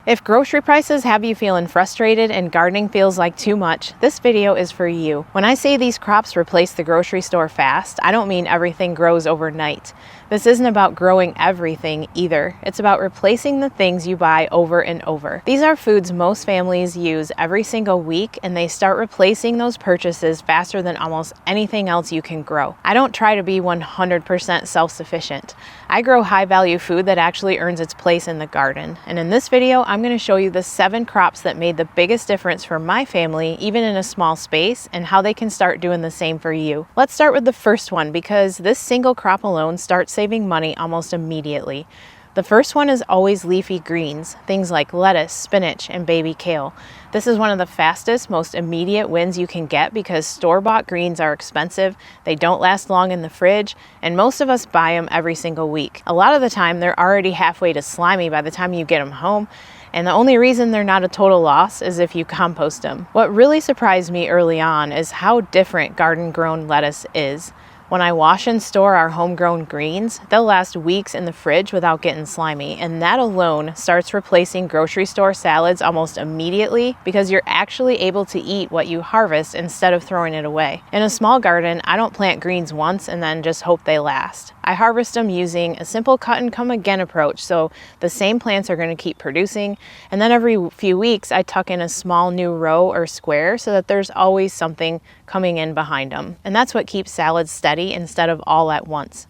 If grocery prices have you feeling frustrated and gardening feels like too much, this video is for you. When I say these crops replace the grocery store fast, I don't mean everything grows overnight. This isn't about growing everything either. It's about replacing the things you buy over and over. These are foods most families use every single week, and they start replacing those purchases faster than almost anything else you can grow. I don't try to be 100% self-sufficient. I grow high-value food that actually earns its place in the garden. And in this video, I'm going to show you the 7 crops that made the biggest difference for my family, even in a small space, and how they can start doing the same for you. Let's start with the first one, because this single crop alone starts saving money almost immediately. The first one is always leafy greens, things like lettuce, spinach, and baby kale. This is one of the fastest, most immediate wins you can get because store-bought greens are expensive, they don't last long in the fridge, and most of us buy them every single week. A lot of the time, they're already halfway to slimy by the time you get them home, and the only reason they're not a total loss is if you compost them. What really surprised me early on is how different garden-grown lettuce is. When I wash and store our homegrown greens, they'll last weeks in the fridge without getting slimy, and that alone starts replacing grocery store salads almost immediately because you're actually able to eat what you harvest instead of throwing it away. In a small garden, I don't plant greens once and then just hope they last. I harvest them using a simple cut and come again approach, so the same plants are going to keep producing, and then every few weeks I tuck in a small new row or square so that there's always something coming in behind them. And that's what keeps salads steady instead of all at once.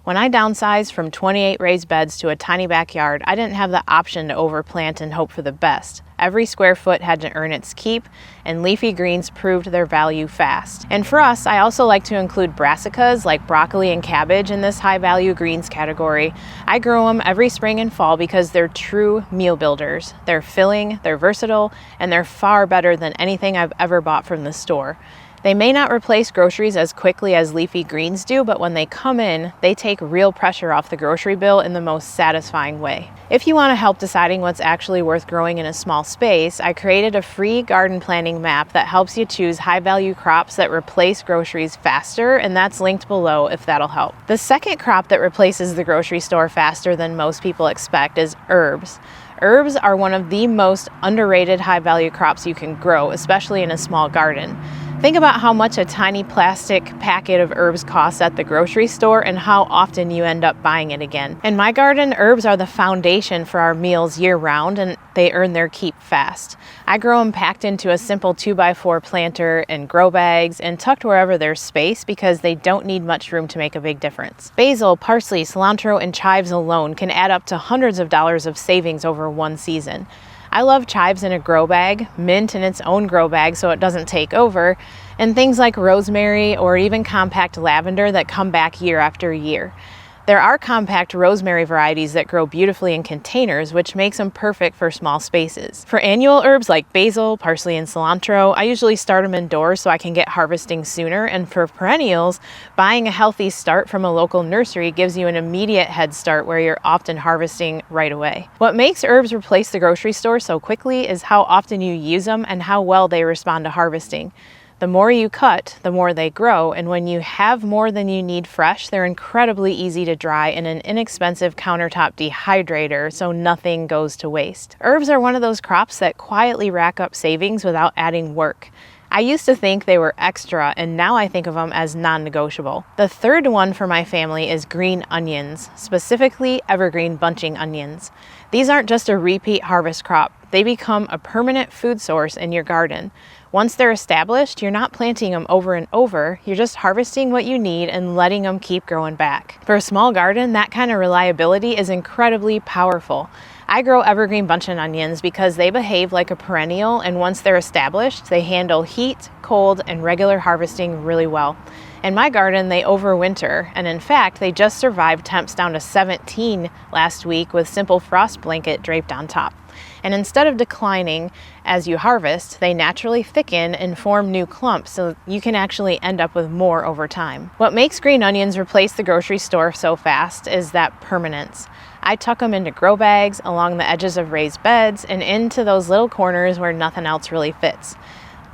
When I downsized from 28 raised beds to a tiny backyard, I didn't have the option to overplant and hope for the best. Every square foot had to earn its keep, and leafy greens proved their value fast. And for us, I also like to include brassicas like broccoli and cabbage in this high-value greens category. I grow them every spring and fall because they're true meal builders. They're filling, they're versatile, and they're far better than anything I've ever bought from the store. They may not replace groceries as quickly as leafy greens do, but when they come in, they take real pressure off the grocery bill in the most satisfying way. If you want to help deciding what's actually worth growing in a small space, I created a free garden planning map that helps you choose high-value crops that replace groceries faster, and that's linked below if that'll help. The second crop that replaces the grocery store faster than most people expect is herbs. Herbs are one of the most underrated high-value crops you can grow, especially in a small garden. Think about how much a tiny plastic packet of herbs costs at the grocery store and how often you end up buying it again. In my garden, herbs are the foundation for our meals year-round, and they earn their keep fast. I grow them packed into a simple 2x4 planter and grow bags and tucked wherever there's space because they don't need much room to make a big difference. Basil, parsley, cilantro, and chives alone can add up to hundreds of dollars of savings over one season. I love chives in a grow bag, mint in its own grow bag so it doesn't take over, and things like rosemary or even compact lavender that come back year after year. There are compact rosemary varieties that grow beautifully in containers, which makes them perfect for small spaces. For annual herbs like basil, parsley, and cilantro, I usually start them indoors so I can get harvesting sooner. And for perennials, buying a healthy start from a local nursery gives you an immediate head start where you're often harvesting right away. What makes herbs replace the grocery store so quickly is how often you use them and how well they respond to harvesting. The more you cut, the more they grow, and when you have more than you need fresh, they're incredibly easy to dry in an inexpensive countertop dehydrator so nothing goes to waste. Herbs are one of those crops that quietly rack up savings without adding work. I used to think they were extra, and now I think of them as non-negotiable. The third one for my family is green onions, specifically evergreen bunching onions. These aren't just a repeat harvest crop. They become a permanent food source in your garden. Once they're established, you're not planting them over and over, you're just harvesting what you need and letting them keep growing back. For a small garden, that kind of reliability is incredibly powerful. I grow evergreen bunching onions because they behave like a perennial, and once they're established, they handle heat, cold, and regular harvesting really well. In my garden, they overwinter, and in fact, they just survived temps down to 17 last week with simple frost blanket draped on top. And instead of declining as you harvest, they naturally thicken and form new clumps, so you can actually end up with more over time. What makes green onions replace the grocery store so fast is that permanence. I tuck them into grow bags, along the edges of raised beds, and into those little corners where nothing else really fits.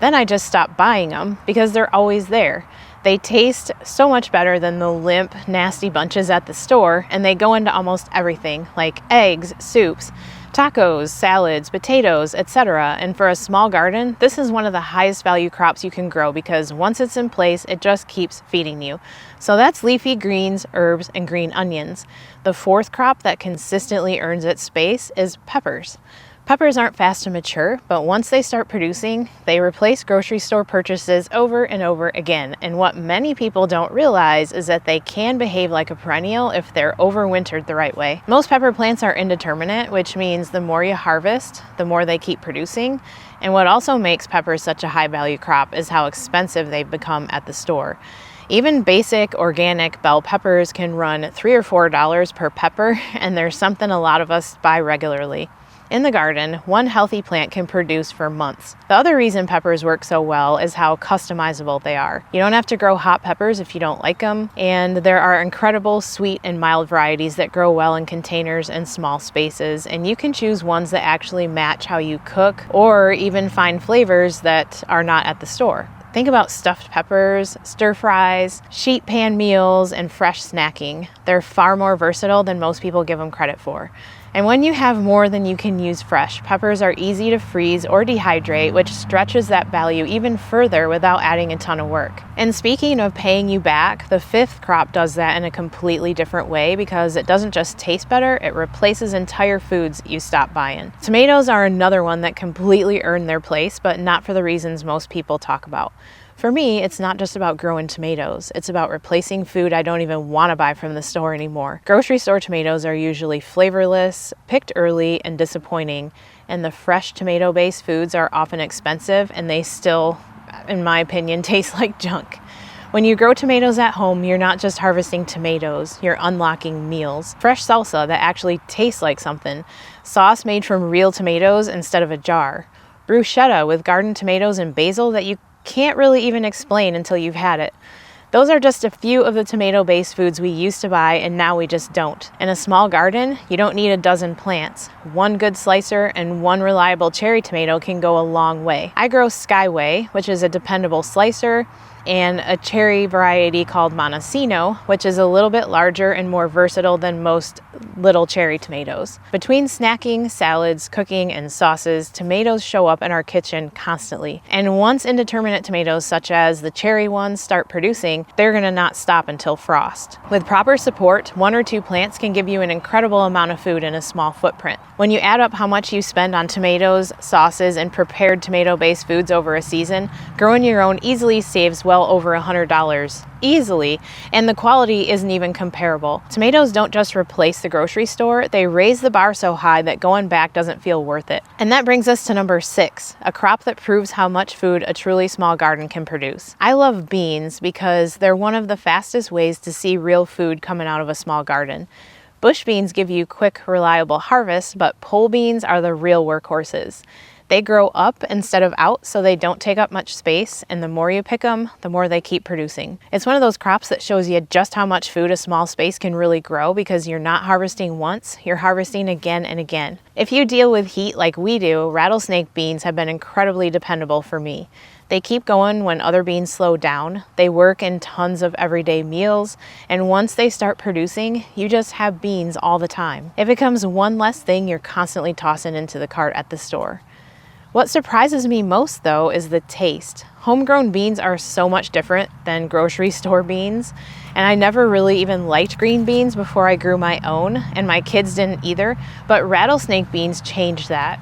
Then I just stop buying them because they're always there. They taste so much better than the limp, nasty bunches at the store, and they go into almost everything, like eggs, soups, tacos, salads, potatoes, etc. And for a small garden, this is one of the highest value crops you can grow because once it's in place, it just keeps feeding you. So that's leafy greens, herbs, and green onions. The fourth crop that consistently earns its space is peppers. Peppers aren't fast to mature, but once they start producing, they replace grocery store purchases over and over again. And what many people don't realize is that they can behave like a perennial if they're overwintered the right way. Most pepper plants are indeterminate, which means the more you harvest, the more they keep producing. And what also makes peppers such a high value crop is how expensive they've become at the store. Even basic organic bell peppers can run $3 or $4 per pepper, and there's something a lot of us buy regularly. In the garden, one healthy plant can produce for months. The other reason peppers work so well is how customizable they are. You don't have to grow hot peppers if you don't like them, and there are incredible sweet and mild varieties that grow well in containers and small spaces, and you can choose ones that actually match how you cook or even find flavors that are not at the store. Think about stuffed peppers, stir fries, sheet pan meals, and fresh snacking. They're far more versatile than most people give them credit for. And when you have more than you can use fresh, peppers are easy to freeze or dehydrate, which stretches that value even further without adding a ton of work. And speaking of paying you back, the fifth crop does that in a completely different way because it doesn't just taste better, it replaces entire foods you stop buying. Tomatoes are another one that completely earned their place, but not for the reasons most people talk about. For me, it's not just about growing tomatoes. It's about replacing food I don't even want to buy from the store anymore. Grocery store tomatoes are usually flavorless, picked early, and disappointing. And the fresh tomato-based foods are often expensive, and they still, in my opinion, taste like junk. When you grow tomatoes at home, you're not just harvesting tomatoes, you're unlocking meals. Fresh salsa that actually tastes like something. Sauce made from real tomatoes instead of a jar. Bruschetta with garden tomatoes and basil that you can't really even explain until you've had it. Those are just a few of the tomato-based foods we used to buy and now we just don't. In a small garden, you don't need a dozen plants. One good slicer and one reliable cherry tomato can go a long way. I grow Skyway, which is a dependable slicer, and a cherry variety called Montesino, which is a little bit larger and more versatile than most little cherry tomatoes. Between snacking, salads, cooking, and sauces, tomatoes show up in our kitchen constantly. And once indeterminate tomatoes, such as the cherry ones, start producing, they're gonna not stop until frost. With proper support, 1 or 2 plants can give you an incredible amount of food in a small footprint. When you add up how much you spend on tomatoes, sauces, and prepared tomato-based foods over a season, growing your own easily saves well over $100. Easily, and the quality isn't even comparable. Tomatoes don't just replace the grocery store, they raise the bar so high that going back doesn't feel worth it. And that brings us to number 6, a crop that proves how much food a truly small garden can produce. I love beans because they're one of the fastest ways to see real food coming out of a small garden. Bush beans give you quick, reliable harvest, but pole beans are the real workhorses. They grow up instead of out, so they don't take up much space, and the more you pick them, the more they keep producing. It's one of those crops that shows you just how much food a small space can really grow because you're not harvesting once, you're harvesting again and again. If you deal with heat like we do, rattlesnake beans have been incredibly dependable for me. They keep going when other beans slow down, they work in tons of everyday meals, and once they start producing, you just have beans all the time. It becomes one less thing you're constantly tossing into the cart at the store. What surprises me most, though, is the taste. Homegrown beans are so much different than grocery store beans, and I never really even liked green beans before I grew my own, and my kids didn't either, but rattlesnake beans changed that.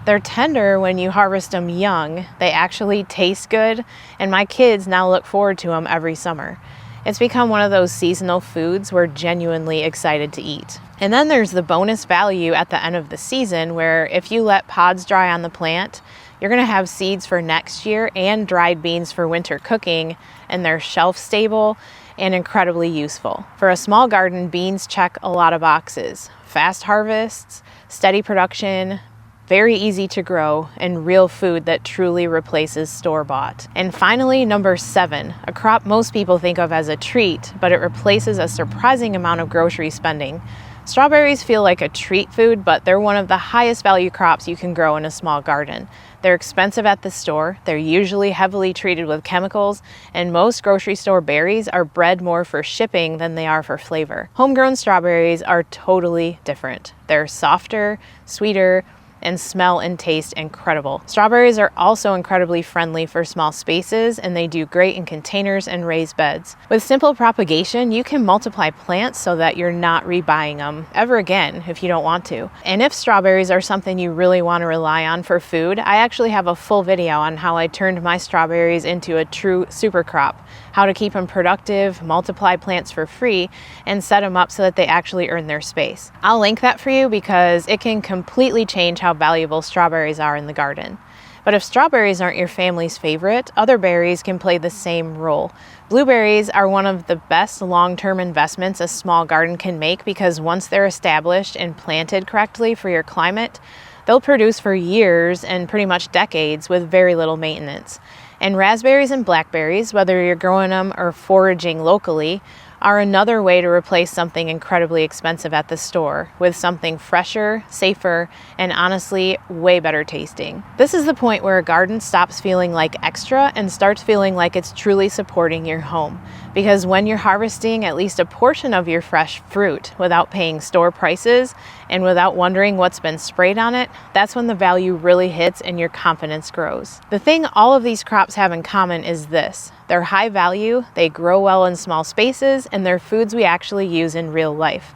They're tender when you harvest them young, they actually taste good, and my kids now look forward to them every summer. It's become one of those seasonal foods we're genuinely excited to eat. And then there's the bonus value at the end of the season where if you let pods dry on the plant, you're gonna have seeds for next year and dried beans for winter cooking, and they're shelf stable and incredibly useful. For a small garden, beans check a lot of boxes. Fast harvests, steady production, very easy to grow, and real food that truly replaces store-bought. And finally, number 7, a crop most people think of as a treat, but it replaces a surprising amount of grocery spending. Strawberries feel like a treat food, but they're one of the highest value crops you can grow in a small garden. They're expensive at the store, they're usually heavily treated with chemicals, and most grocery store berries are bred more for shipping than they are for flavor. Homegrown strawberries are totally different. They're softer, sweeter, and smell and taste incredible. Strawberries are also incredibly friendly for small spaces, and they do great in containers and raised beds. With simple propagation, you can multiply plants so that you're not rebuying them ever again if you don't want to. And if strawberries are something you really want to rely on for food, I actually have a full video on how I turned my strawberries into a true super crop, how to keep them productive, multiply plants for free, and set them up so that they actually earn their space. I'll link that for you because it can completely change how valuable strawberries are in the garden. But if strawberries aren't your family's favorite, other berries can play the same role. Blueberries are one of the best long-term investments a small garden can make because once they're established and planted correctly for your climate, they'll produce for years and pretty much decades with very little maintenance. And raspberries and blackberries, whether you're growing them or foraging locally, are another way to replace something incredibly expensive at the store with something fresher, safer, and honestly, way better tasting. This is the point where a garden stops feeling like extra and starts feeling like it's truly supporting your home. Because when you're harvesting at least a portion of your fresh fruit without paying store prices and without wondering what's been sprayed on it, that's when the value really hits and your confidence grows. The thing all of these crops have in common is this: they're high value, they grow well in small spaces, and they're foods we actually use in real life.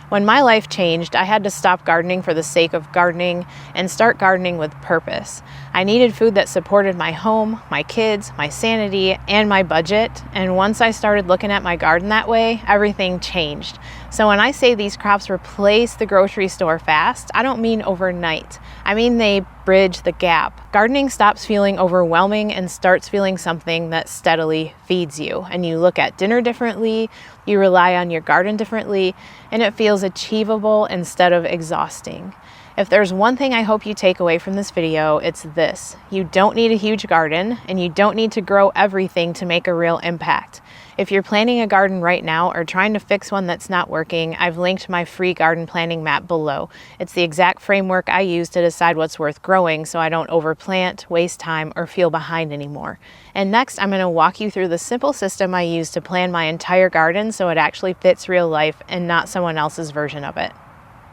When my life changed, I had to stop gardening for the sake of gardening and start gardening with purpose. I needed food that supported my home, my kids, my sanity, and my budget. And once I started looking at my garden that way, everything changed. So when I say these crops replace the grocery store fast, I don't mean overnight. I mean they bridge the gap. Gardening stops feeling overwhelming and starts feeling something that steadily feeds you. And you look at dinner differently, you rely on your garden differently, and it feels achievable instead of exhausting. If there's one thing I hope you take away from this video, it's this: you don't need a huge garden, and you don't need to grow everything to make a real impact. If you're planning a garden right now or trying to fix one that's not working, I've linked my free garden planning map below. It's the exact framework I use to decide what's worth growing so I don't overplant, waste time, or feel behind anymore. And next, I'm going to walk you through the simple system I use to plan my entire garden so it actually fits real life and not someone else's version of it.